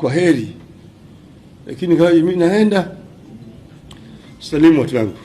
kwa heri, lakini kama mimi naenda salimu watu wangu.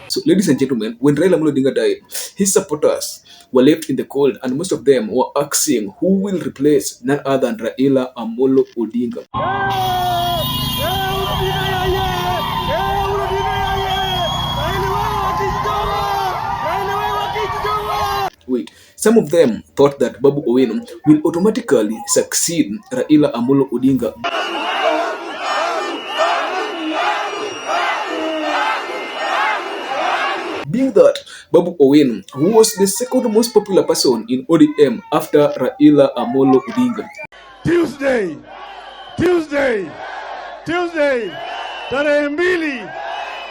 So, ladies and gentlemen, when Raila Amolo Odinga died, his supporters were left in the cold, and most of them were asking who will replace none other than Raila Amolo Odinga. Wait, some of them thought that Babu Owino will automatically succeed Raila Amolo Odinga. Being that Babu Owino, who was the second most popular person in ODM after Raila Amolo Odinga. Tuesday, tarehe 2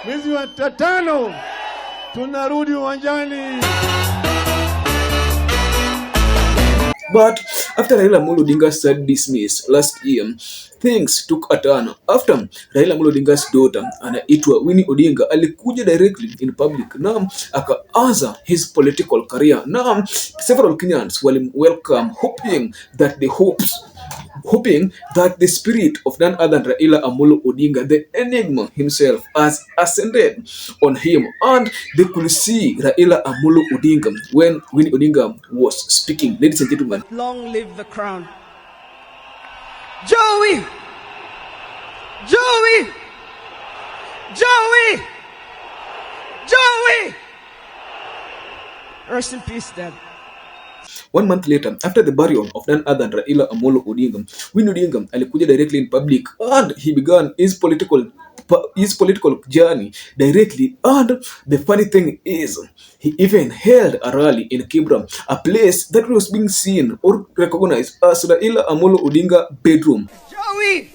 mwezi wa 5 tunarudi uwanjani. But after Raila Amolo Odinga's sad dismiss last year, things took a turn. After Raila Amolo Odinga's daughter anaitwa Winnie Odinga alikuja directly in public na akaanza his political career. Now several Kenyans will welcome, hoping that the spirit of none other than Raila Amolo Odinga, the enigma himself, has ascended on him, and they could see Raila Amolo Odinga when Winnie Odinga was speaking. Ladies and gentlemen, long live the crown. Joey! Joey! Joey! Joey! Rest in peace, Dad. 1 month later, after the burial of none other than Raila Amolo Odinga, Winnie Odinga alikuja directly in public, and he began his political journey directly. And the funny thing is, he even held a rally in Kibra, a place that was being seen or recognized as Raila Amolo Odinga bedroom. Joey!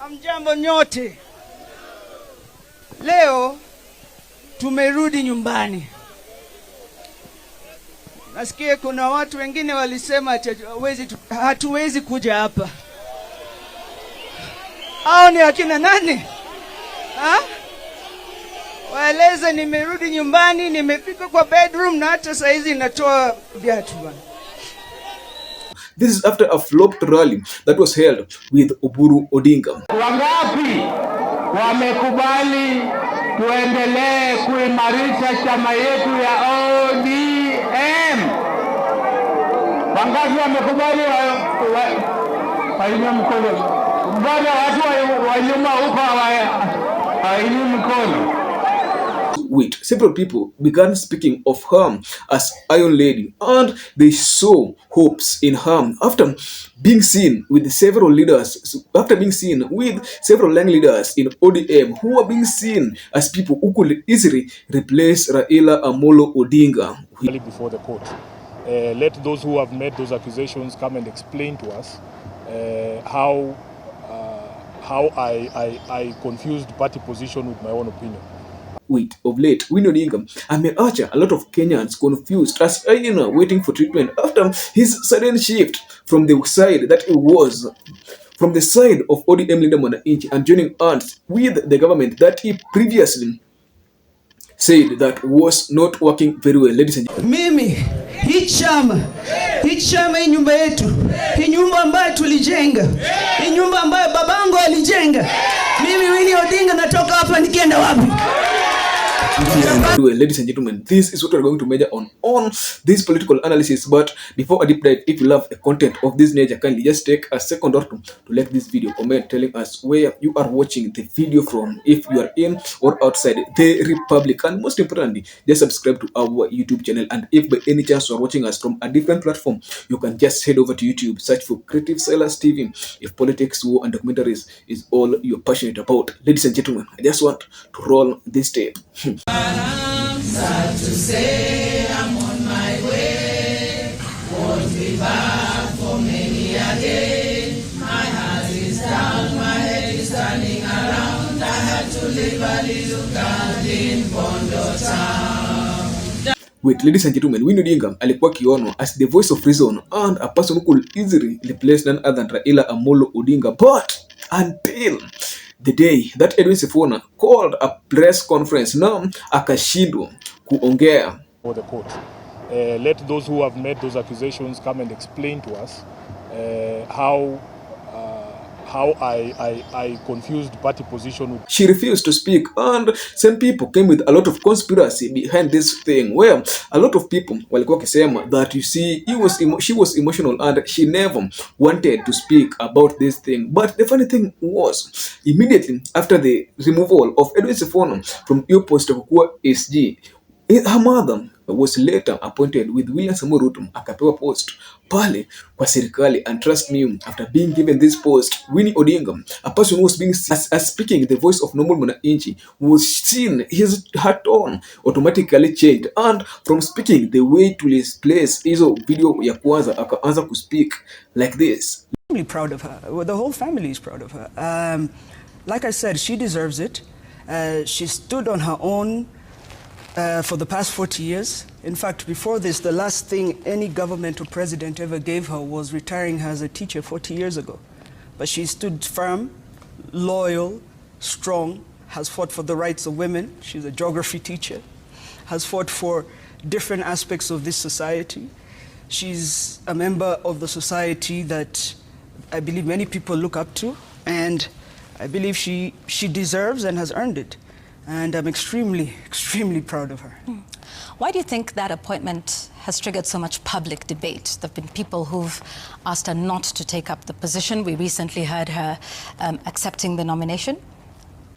Amjambo nyote. Leo tumerudi nyumbani. Nasikia kuna watu wengine walisema hatuwezi kuja hapa. Hao ni akina nani? Waeleze nimerudi nyumbani, nimefika kwa bedroom na hata saizi natoa viatu bwana. This is after a flopped rally that was held with Oburu Odinga. Wangapi wamekubali tuendelee kuimarisha chama yetu ya ODM? Wangapi wamekubali wainue mkono? Bado watu wa nyuma huko wainue mkono. Wait, several people began speaking of her as Iron Lady, and they saw hopes in her after being seen with several young leaders in ODM who were being seen as people who could easily replace Raila Amolo Odinga. Before the court, let those who have made those accusations come and explain to us how I confused party position with my own opinion. Wait, of late, Winnie Odinga ameacha a lot of Kenyans confused as waiting for treatment after his sudden shift from the side that it was from the side of ODM leader Mwananchi and joining hands with the government that he previously said that was not working very well. Ladies and gentlemen, mimi hii chama hii nyumba yetu, hii nyumba ambayo tulijenga, hii nyumba ambayo babangu alijenga, mimi Winnie Odinga natoka hapa nikienda wapi? Ladies and gentlemen, this is what we're going to measure on this political analysis. But before I deep dive, if you love the content of this nature, kindly just take a second or two to like this video, comment telling us where you are watching the video from, if you are in or outside the Republic, and most importantly, just subscribe to our YouTube channel. And if by any chance you are watching us from a different platform, you can just head over to YouTube, search for Creative Silas TV. If politics, war, and documentaries is all you're passionate about, ladies and gentlemen, I just want to roll this tape. I'm sad to say I'm on my way. Won't be back for many a day. My heart is down, my head is turning around. had to leave a little girl in Bondo town. Wait, ladies and gentlemen, Winnie Odinga alikuwa kionwa as the voice of reason and a person who could easily replace none other than Raila Amolo Odinga. But until the day that Edwin Sifuna called a press conference, now akashindwa kuongea. For the court, let those who have made those accusations come and explain to us how I confused party position. She refused to speak, and some people came with a lot of conspiracy behind this thing, where a lot of people walikuwa kisema that, you see, she was emotional and she never wanted to speak about this thing. But the funny thing was, immediately after the removal of Edwin Sifuna from your post of SG, her mother was later appointed with William Samoei Ruto, akapewa post pale kwa serikali. And trust me, after being given this post, Winnie Odinga, a person who was being as speaking the voice of normal mwananchi, was seen, her tone automatically changed, and from speaking the way to his place, hizo video ya kwanza akaanza ku speak like this. I'm really proud of her. Well, the whole family is proud of her. Like I said, she deserves it. She stood on her own for the past 40 years. In fact, before this, the last thing any government or president ever gave her was retiring her as a teacher 40 years ago. But she stood firm, loyal, strong, has fought for the rights of women. She's a geography teacher, has fought for different aspects of this society. She's a member of the society that I believe many people look up to, and I believe she deserves and has earned it. And I'm extremely, extremely proud of her. Why do you think that appointment has triggered so much public debate? There have been people who've asked her not to take up the position. We recently heard her accepting the nomination.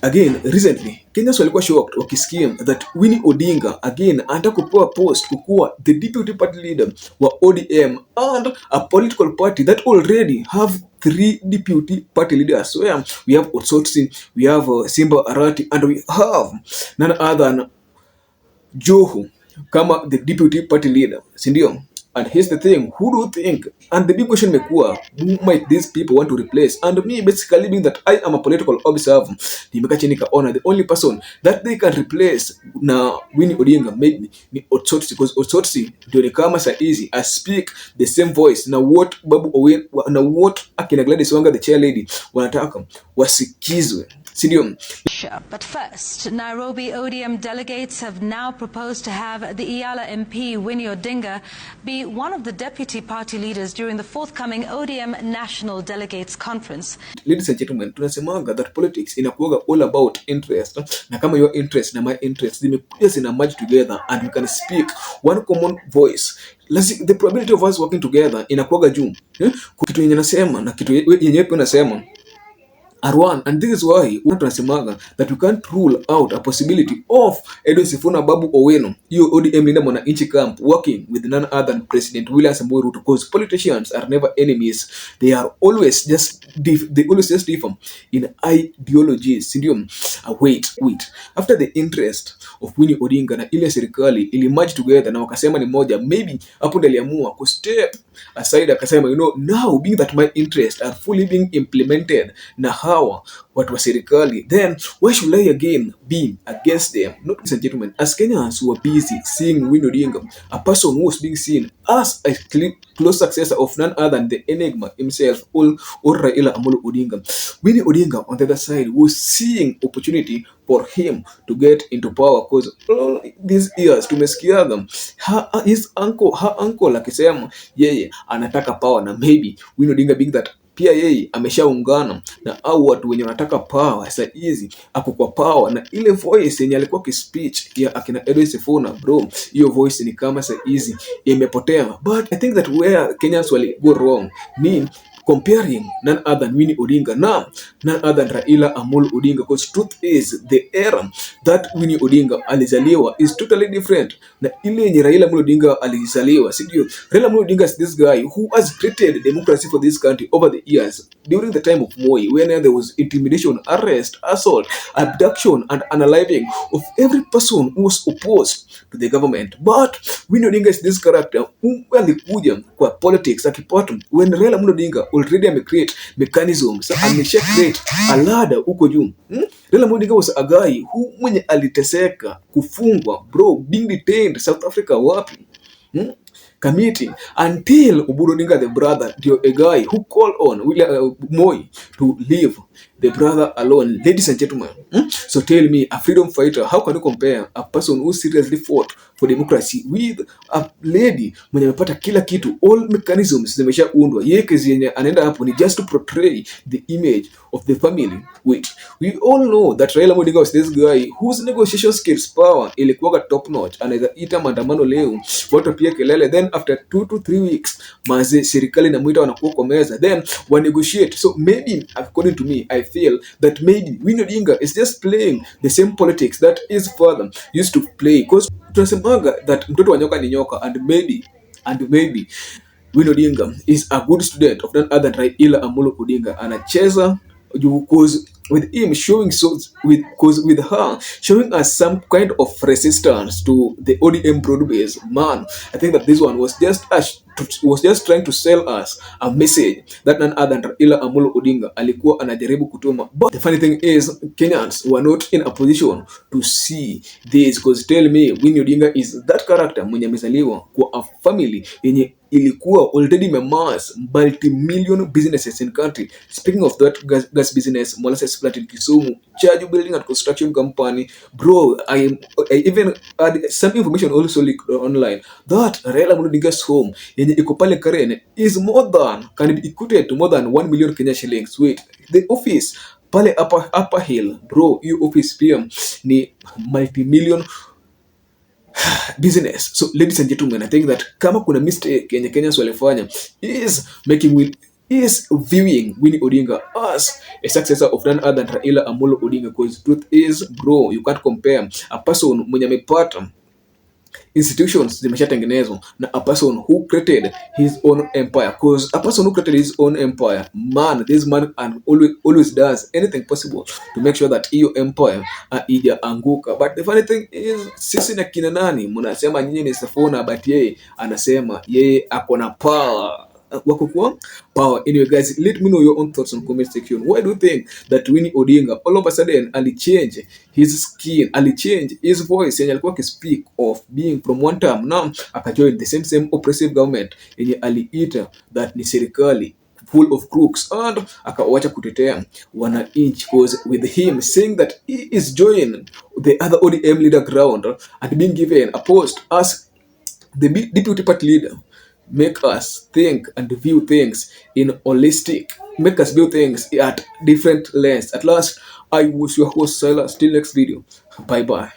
Again, recently, Kenyans walikuwa shocked wakisikia that Winnie Odinga again anataka kupewa post kukuwa the deputy party leader wa ODM, and a political party that already have 3 deputy party leaders. So yeah, we have Otsotsi, we have Simba Arati, and we have none other than Joho kama the deputy party leader, sindio? And here's the thing, who do you think? And the big question mekuwa, who might these people want to replace? And me basically being that I am a political observer, nimeka chini kaona the only person that they can replace na Winnie Odinga maybe ni Otsotsi, because Otsotsi ndio ni kama saa easy I speak the same voice na what Babu Owen na what akina Gladys Wanga the chair lady wanataka wasikizwe. But first, Nairobi ODM delegates have now proposed to have the Iyala MP Winnie Odinga be one of the deputy party leaders during the forthcoming ODM National Delegates Conference. Ladies and gentlemen, tunasemanga that politics inakuwaga all about interest, na kama your interest na my interest zimekuja zina merge together and we can speak one common voice. The probability of us working together inakuwaga juu. Kitu yenye nasema na kitu yenye pia nasema are one, and this is why tunasemaga that we can't rule out a possibility of Edwin Sifuna Babu Owino, hiyo ODM leader mwananchi camp, working with none other than President William Samoei Ruto, because politicians are never enemies. They always just differ in ideologies. Sindio? Wait. After the interest of Winnie Odinga na ile serikali ili merge together na wakasema ni moja, maybe hapo ndio aliamua ku step aside akasema, now being that my interests are fully being implemented na hawa watu wa serikali, then why should I again be against them? Ladies and gentlemen, as Kenyans who are busy seeing Winnie Odinga, a person who was being seen as a close successor of none other than the enigma himself, or Raila Amolo Odinga, Winnie Odinga on the other side was seeing opportunity for him to get into power, because all these years tumesikiaga her uncle akisema yeye anataka power, na maybe Winnie Odinga being that pia yeye ameshaungana na au watu wenye wanataka power sasa hizi ako kwa power, na ile voice yenye alikuwa ki-speech ya akina Edwin Sifuna, bro, hiyo voice ni kama sasa hizi imepotea. But I think that where Kenyans will go wrong ni comparing none other than Winnie Odinga na none other than Raila Amolo Odinga, because truth is the era that Winnie Odinga alizaliwa is totally different na ile yenye Raila Amolo Odinga alizaliwa. Sindio? Raila Amolo Odinga is this guy who has created democracy for this country over the years. During the time of Moi, when there was intimidation, arrest, assault, abduction, and unaliving of every person who was opposed to the government. But Winnie Odinga is this character who alikuja kwa politics akipata when Raila Amolo Odinga already amecreate mechanism. So amesha create a ladder huko juu. Raila Odinga was a guy who mwenye aliteseka, kufungwa, bro, being detained South Africa wapi? Committee until Oburu Odinga the brother, a guy who called on William Moi to leave the brother alone. Ladies and gentlemen, so tell me, a freedom fighter, how can you compare a person who seriously fought for democracy with a lady mwenye amepata kila kitu, all mechanisms zimeshaundwa, yeye kazi yenye anaenda hapo ni just to portray the image of the family. Wait, we all know that Raila Odinga was this guy whose negotiation skills power ilikuwa top notch. Anaweza ita maandamano leo, watu pia kelele, then after 2 to 3 weeks maze serikali inamuita wanakuwa kwa meza, then wa negotiate. So maybe according to me, I feel that maybe Winnie Odinga is just playing the same politics that his father used to play, because tunasemaga that mtoto wa nyoka ni nyoka, and maybe Winnie Odinga is a good student of none other than Raila Amolo Odinga. Anacheza because with him showing with her showing us some kind of resistance to the ODM broad base. Man, I think that this one was just trying to sell us a message that none other than Raila Amolo Odinga alikuwa anajaribu kutuma. But the funny thing is, Kenyans were not in a position to see this, because tell me, Winnie Odinga is that character mwenye amezaliwa kwa a family yenye ilikuwa already memass multi-million businesses in country. Speaking of that gas business, molasses plant in Kisumu, Chaju building and construction company, bro, I even had some information also leaked online that Raila Odinga's home yenye iko pale Karen is can be equated to more than 1 million Kenya shillings. Wait, the office pale upper hill, bro, hiyo office pia ni multi-million business. So ladies and gentlemen, I think that kama kuna mistake yenye Kenyans walifanya is viewing Winnie Odinga as a successor of none other than Raila Amolo Odinga, because truth is, bro, you can't compare a person mwenye amepata institutions zimeshatengenezwa na a person who created his own empire. Because a person who created his own empire, man, this man always does anything possible to make sure that hiyo empire haijaanguka. But the funny thing is, sisi na kina nani mnasema nyinyi ni Safona, but yeye anasema yeye ako na power. Wako kwa power. Anyway guys, let me know your own thoughts on comment section. Why do you think that Winnie Odinga all of a sudden alichange his skin, alichange his voice yenye alikuwa speak of being from one term, now akajoin the same oppressive government yenye aliita that ni serikali full of crooks, and akawacha kutetea wananchi, because with him saying that he is joining the other ODM leader ground and being given a post as the deputy party leader, make us think and view things in holistic, make us view things at different lens. At last, I was your host Silas. Till next video, bye bye.